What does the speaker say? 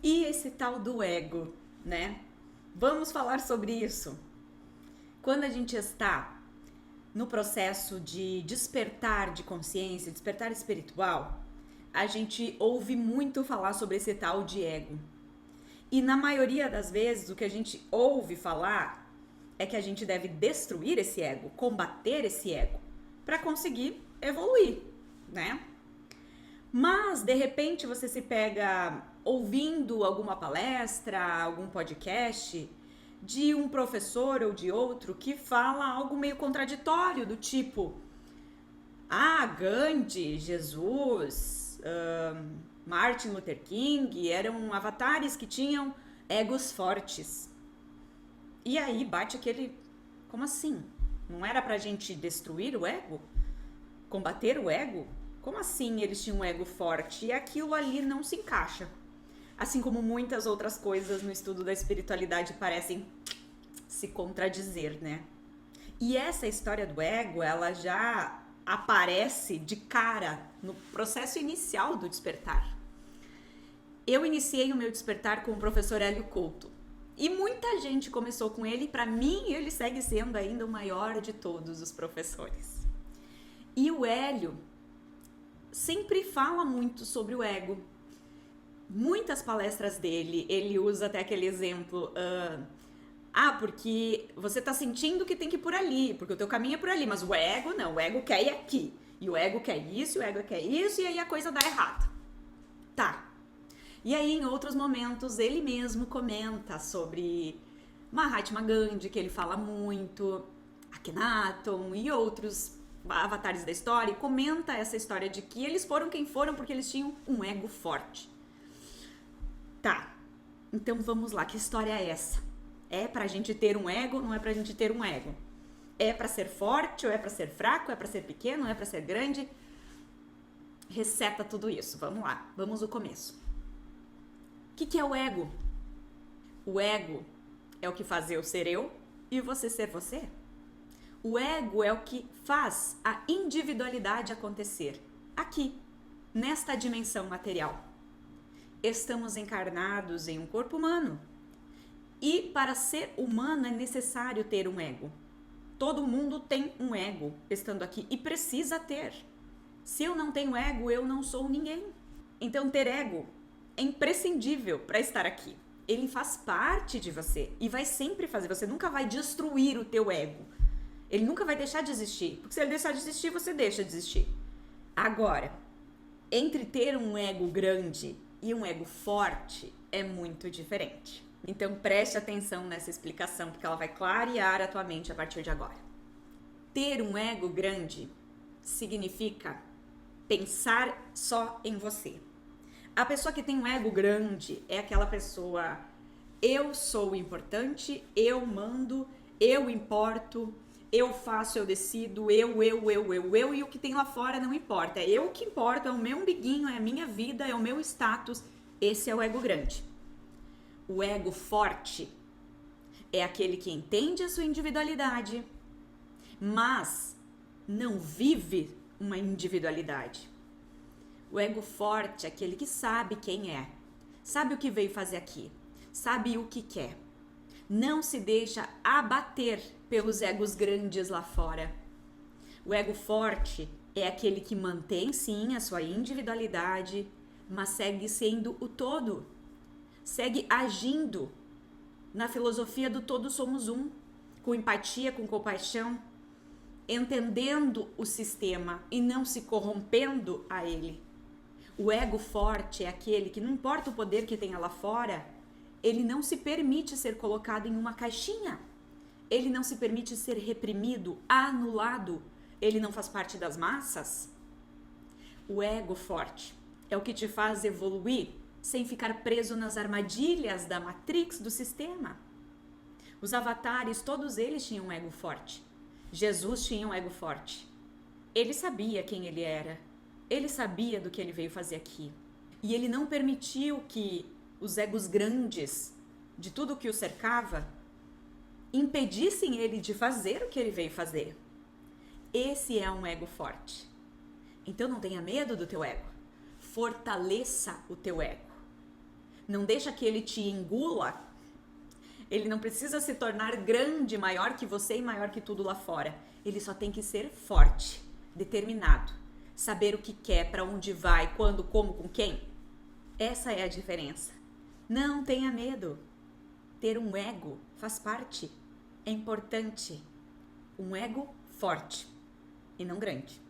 E esse tal do ego, né? Vamos falar sobre isso. Quando a gente está no processo de despertar de consciência, despertar espiritual, a gente ouve muito falar sobre esse tal de ego. E na maioria das vezes o que a gente ouve falar é que a gente deve destruir esse ego, combater esse ego, para conseguir evoluir, né? Mas de repente você se pega ouvindo alguma palestra, algum podcast de um professor ou de outro que fala algo meio contraditório, do tipo: Gandhi, Jesus, Martin Luther King eram avatares que tinham egos fortes. E aí bate aquele: como assim? Não era pra gente destruir o ego? Combater o ego? Como assim eles tinham um ego forte? E aquilo ali não se encaixa. Assim como muitas outras coisas no estudo da espiritualidade parecem se contradizer, né? E essa história do ego, ela já aparece de cara no processo inicial do despertar. Eu iniciei o meu despertar com o professor Hélio Couto. E muita gente começou com ele, e para mim ele segue sendo ainda o maior de todos os professores. E o Hélio sempre fala muito sobre o ego. Muitas palestras dele, ele usa até aquele exemplo: porque você tá sentindo que tem que ir por ali, porque o teu caminho é por ali, mas o ego não, o ego quer ir aqui, e o ego quer isso, o ego quer isso, e aí a coisa dá errado. Tá. E aí em outros momentos ele mesmo comenta sobre Mahatma Gandhi, que ele fala muito, Akhenaton e outros avatares da história, e comenta essa história de que eles foram quem foram porque eles tinham um ego forte. Tá, então vamos lá, que história é essa? É pra gente ter um ego, não é pra gente ter um ego? É pra ser forte ou é pra ser fraco? É pra ser pequeno? É pra ser grande? Receta tudo isso, vamos lá, vamos do começo. O que é o ego? O ego é o que faz eu ser eu e você ser você. O ego é o que faz a individualidade acontecer aqui, nesta dimensão material. Estamos encarnados em um corpo humano. E para ser humano é necessário ter um ego. Todo mundo tem um ego estando aqui e precisa ter. Se eu não tenho ego, eu não sou ninguém. Então ter ego é imprescindível para estar aqui. Ele faz parte de você e vai sempre fazer. Você nunca vai destruir o teu ego. Ele nunca vai deixar de existir. Porque se ele deixar de existir, você deixa de existir. Agora, entre ter um ego grande e um ego forte é muito diferente. Então preste atenção nessa explicação, porque ela vai clarear a tua mente a partir de agora. Ter um ego grande significa pensar só em você. A pessoa que tem um ego grande é aquela pessoa: eu sou importante, eu mando, eu importo, eu faço, eu decido, eu, e o que tem lá fora não importa. É eu que importo, é o meu umbiguinho, é a minha vida, é o meu status. Esse é o ego grande. O ego forte é aquele que entende a sua individualidade, mas não vive uma individualidade. O ego forte é aquele que sabe quem é, sabe o que veio fazer aqui, sabe o que quer. Não se deixa abater pelos egos grandes lá fora. O ego forte é aquele que mantém sim a sua individualidade, mas segue sendo o todo. Segue agindo na filosofia do todos somos um, com empatia, com compaixão, entendendo o sistema e não se corrompendo a ele. O ego forte é aquele que, não importa o poder que tenha lá fora, ele não se permite ser colocado em uma caixinha. Ele não se permite ser reprimido, anulado. Ele não faz parte das massas. O ego forte é o que te faz evoluir sem ficar preso nas armadilhas da matrix do sistema. Os avatares, todos eles tinham um ego forte. Jesus tinha um ego forte. Ele sabia quem ele era. Ele sabia do que ele veio fazer aqui. E ele não permitiu que os egos grandes de tudo que o cercava impedissem ele de fazer o que ele veio fazer. Esse é um ego forte. Então não tenha medo do teu ego. Fortaleça o teu ego. Não deixa que ele te engula. Ele não precisa se tornar grande, maior que você e maior que tudo lá fora. Ele só tem que ser forte, determinado, saber o que quer, para onde vai, quando, como, com quem. Essa é a diferença. Não tenha medo. Ter um ego faz parte. É importante. Um ego forte e não grande.